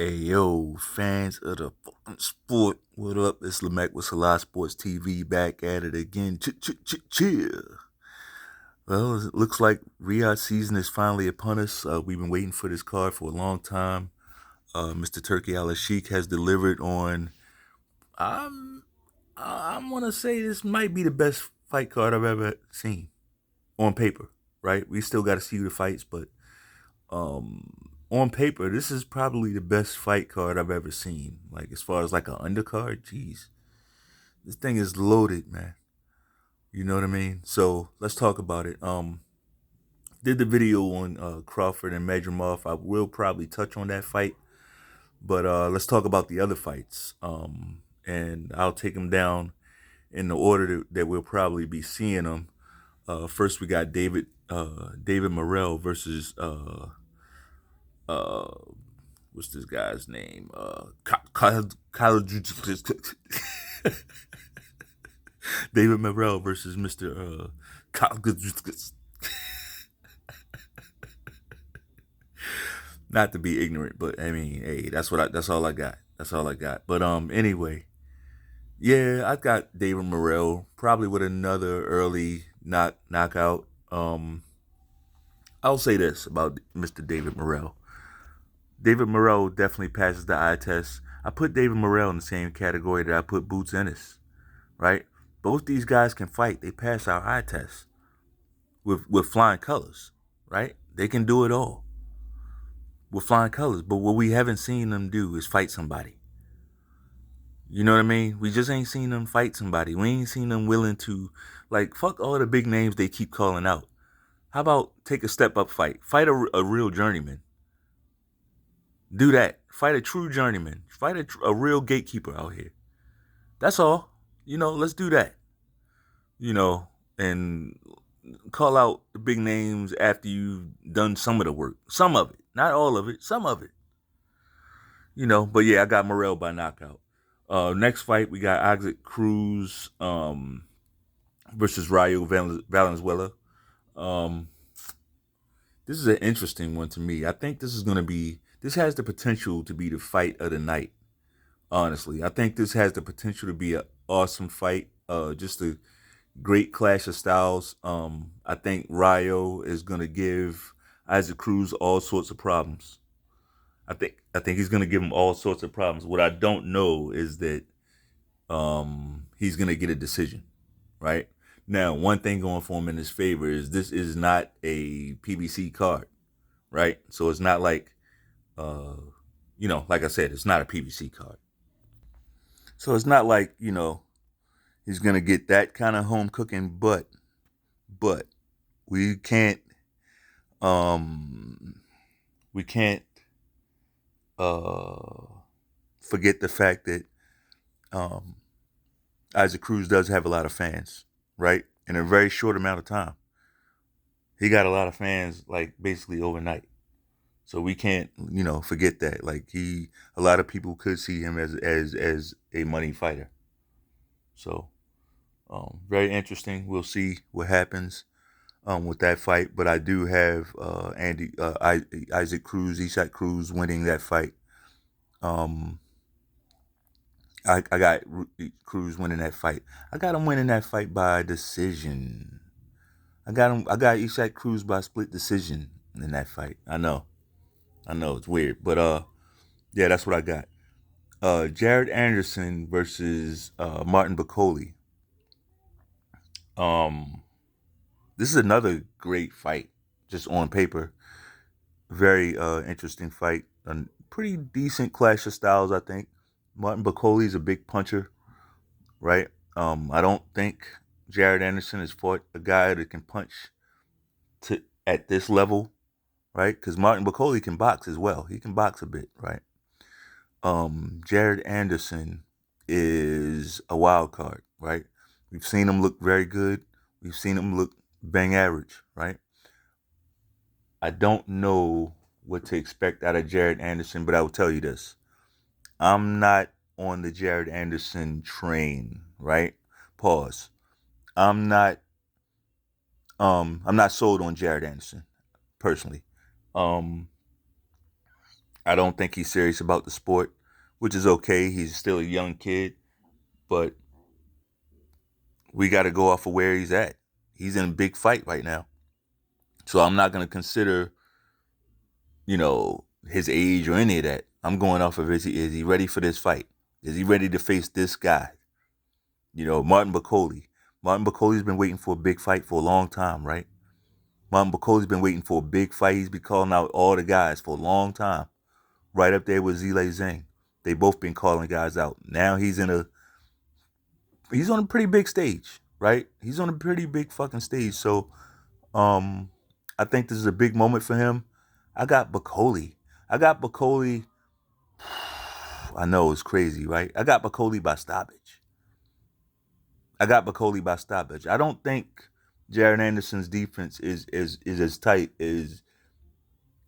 Hey yo, fans of the fucking sport, what up? It's Lamech with selahsportstv back at it again. Chill. Well, it looks like Riyadh season is finally upon us. We've been waiting for this card for a long time. Mr. Turkey Al Sheikh has delivered on. I'm I'm gonna say this might be the best fight card I've ever seen on paper. Right? We still got to see the fights, but on paper, this is probably the best fight card I've ever seen. Like as far as like an undercard, jeez, this thing is loaded, man. You know what I mean? So let's talk about it. Did the video on Crawford and Medrimov. I will probably touch on that fight, but let's talk about the other fights. And I'll take them down in the order that we'll probably be seeing them. First, we got David Morrell versus uh what's this guy's name? David Morrell versus Mr. Not to be ignorant, but I mean, hey, that's all I got. That's all I got. But anyway, yeah, I got David Morrell probably with another early knockout. I'll say this about Mr. David Morrell. David Morrell definitely passes the eye test. I put David Morrell in the same category that I put Boots Ennis, right? Both these guys can fight. They pass our eye test with flying colors, right? They can do it all with flying colors. But what we haven't seen them do is fight somebody. You know what I mean? We just ain't seen them fight somebody. We ain't seen them willing to, like, fuck all the big names they keep calling out. How about take a step up fight? Fight a real journeyman. Do that. Fight a true journeyman. Fight a real gatekeeper out here. That's all. Let's do that. And call out the big names after you've done some of the work. Some of it. Not all of it. Some of it. But yeah, I got Morrell by knockout. Next fight, we got Isaac Cruz versus Rayo Valenzuela. This is an interesting one to me. I think this has the potential to be the fight of the night. Honestly, I think this has the potential to be an awesome fight. Just a great clash of styles. I think Rayo is gonna give Isaac Cruz all sorts of problems. I think he's gonna give him all sorts of problems. What I don't know is that he's gonna get a decision, right? Now, one thing going for him in his favor is this is not a PBC card, right? So it's not like, like I said, it's not a PBC card. So it's not like, he's going to get that kind of home cooking, but we can't, um, we can't, forget the fact that, Isaac Cruz does have a lot of fans, right? In a very short amount of time. He got a lot of fans, like, basically overnight. So we can't, forget that. Like, a lot of people could see him as a money fighter. So, very interesting. We'll see what happens with that fight. But I do have Isaac Cruz winning that fight. I got Cruz winning that fight. I got him winning that fight by decision. I got Ishak Cruz by split decision in that fight. I know it's weird, but yeah, that's what I got. Jared Anderson versus Martin Bacoli. This is another great fight, just on paper. Very interesting fight. A pretty decent clash of styles, I think. Martin Bacoli is a big puncher, right? I don't think Jared Anderson has fought a guy that can punch at this level, right? Because Martin Bacoli can box as well. He can box a bit, right? Jared Anderson is a wild card, right? We've seen him look very good. We've seen him look bang average, right? I don't know what to expect out of Jared Anderson, but I will tell you this. I'm not on the Jared Anderson train, right? Pause. I'm not I'm not sold on Jared Anderson, personally. Um I don't think he's serious about the sport, which is okay. He's still a young kid, but we got to go off of where he's at. He's in a big fight right now. So I'm not going to consider, his age or any of that. I'm going off of is he ready for this fight? Is he ready to face this guy? Martin Bacoli. Martin Bacoli's been waiting for a big fight for a long time, right? Martin Bacoli's been waiting for a big fight. He's been calling out all the guys for a long time. Right up there with Zile Zhang. They both been calling guys out. Now he's on a pretty big stage, right? He's on a pretty big fucking stage. So I think this is a big moment for him. I got Bacoli. I know it's crazy, right? I got Bacoli by stoppage. I don't think Jared Anderson's defense is as tight as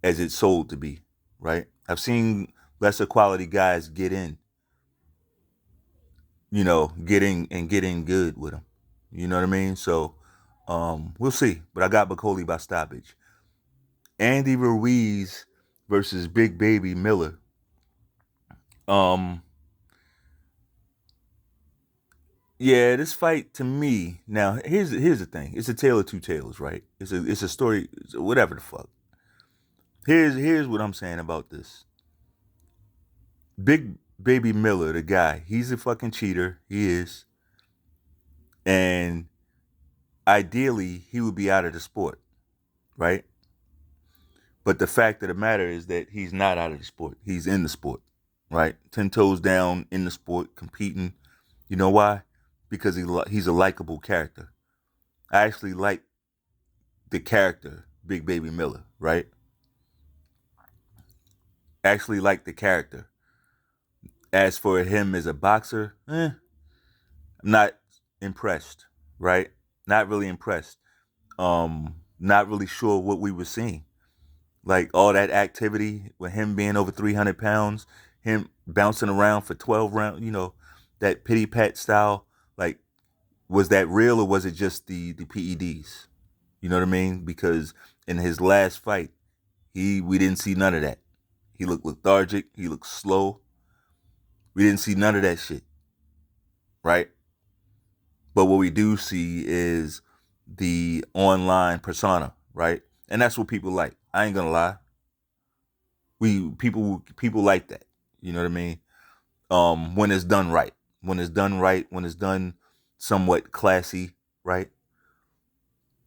it's sold to be, right? I've seen lesser quality guys get in, getting good with him. You know what I mean? So we'll see. But I got Bacoli by stoppage. Andy Ruiz versus Big Baby Miller. Yeah, this fight to me. Now here's the thing. It's a tale of two tales, right? It's a story. Whatever the fuck. Here's what I'm saying about this. Big Baby Miller, the guy, he's a fucking cheater. He is. And ideally, he would be out of the sport, right? But the fact of the matter is that he's not out of the sport. He's in the sport, right? 10 toes down in the sport, competing. You know why? Because he's a likable character. I actually like the character, Big Baby Miller, right? Actually like the character. As for him as a boxer, I'm not impressed, right? Not really impressed. Not really sure what we were seeing. Like all that activity with him being over 300 pounds, him bouncing around for 12 rounds, that pity pat style. Like, was that real or was it just the PEDs? You know what I mean? Because in his last fight, we didn't see none of that. He looked lethargic. He looked slow. We didn't see none of that shit, right? But what we do see is the online persona, right? And that's what people like. I ain't gonna lie. People like that. You know what I mean? When it's done right. When it's done right, when it's done somewhat classy, right?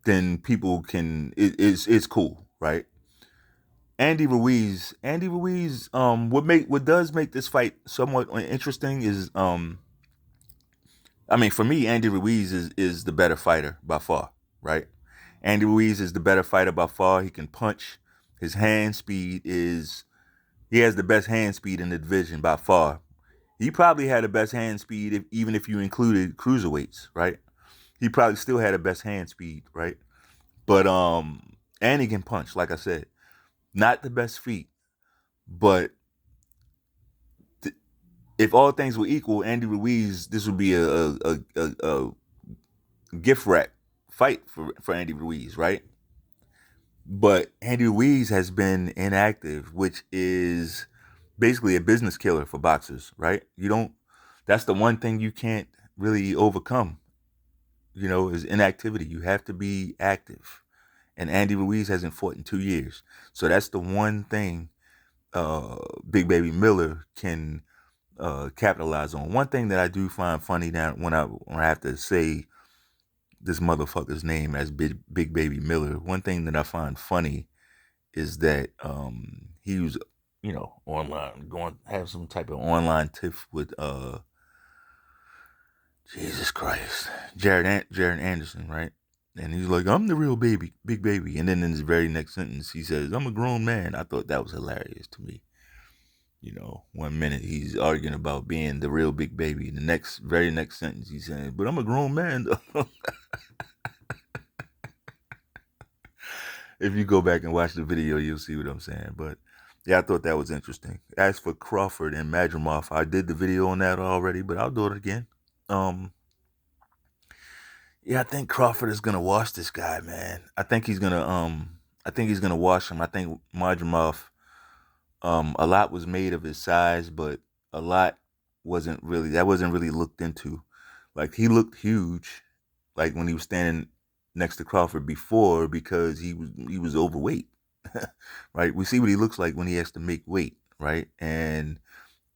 Then people can it's cool, right? Andy Ruiz, what does make this fight somewhat interesting is I mean, for me, Andy Ruiz is the better fighter by far, right? Andy Ruiz is the better fighter by far. He can punch. His hand speed he has the best hand speed in the division by far. He probably had the best hand speed even if you included cruiserweights, right? He probably still had the best hand speed, right? But and he can punch, like I said. Not the best feet, but if all things were equal, Andy Ruiz, this would be a gift wrap fight for Andy Ruiz, right? But Andy Ruiz has been inactive, which is basically a business killer for boxers, right? That's the one thing you can't really overcome, is inactivity. You have to be active. And Andy Ruiz hasn't fought in 2 years. So that's the one thing Big Baby Miller can capitalize on. One thing that I do find funny now when I have to say this motherfucker's name as Big Baby Miller, one thing that I find funny is that he was, online, going have some type of online tiff with Jesus Christ, Jared Anderson, right? And he's like, I'm the real baby, Big Baby. And then in his very next sentence, he says, I'm a grown man. I thought that was hilarious to me. 1 minute he's arguing about being the real Big Baby. The very next sentence he's saying, but I'm a grown man. If you go back and watch the video, you'll see what I'm saying. But yeah, I thought that was interesting. As for Crawford and Madrimov, I did the video on that already, but I'll do it again. Yeah, I think Crawford is gonna wash this guy, man. I think he's gonna wash him. I think Madrimov A lot was made of his size, but a lot wasn't really looked into. Like, he looked huge, like when he was standing next to Crawford before, because he was overweight. Right? We see what he looks like when he has to make weight, right? And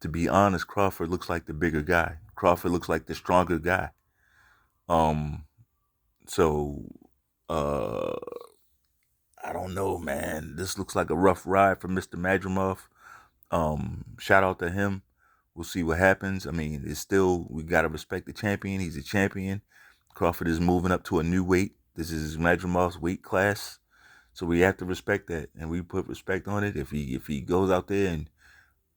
to be honest, Crawford looks like the bigger guy. Crawford looks like the stronger guy. Um, so uh I don't know, man. This looks like a rough ride for Mr. Madrimov. Shout out to him. We'll see what happens. I mean, it's still, we gotta respect the champion. He's a champion. Crawford is moving up to a new weight. This is Madrimov's weight class, so we have to respect that, and we put respect on it. If he goes out there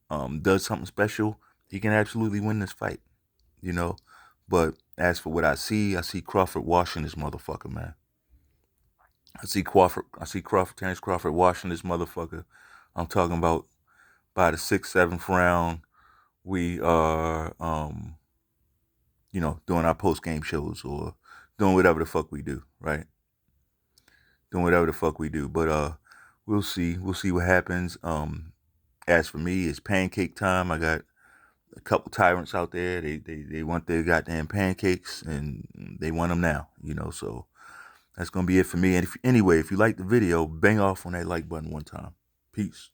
and does something special, he can absolutely win this fight. You know, but as for what I see Crawford washing this motherfucker, man. Terrence Crawford washing this motherfucker. I'm talking about by the 6th, 7th round, we are, doing our post game shows or doing whatever the fuck we do, right? Doing whatever the fuck we do. But we'll see. We'll see what happens. As for me, it's pancake time. I got a couple tyrants out there. They want their goddamn pancakes, and they want them now. So that's gonna be it for me. And anyway, if you like the video, bang off on that like button one time. Peace.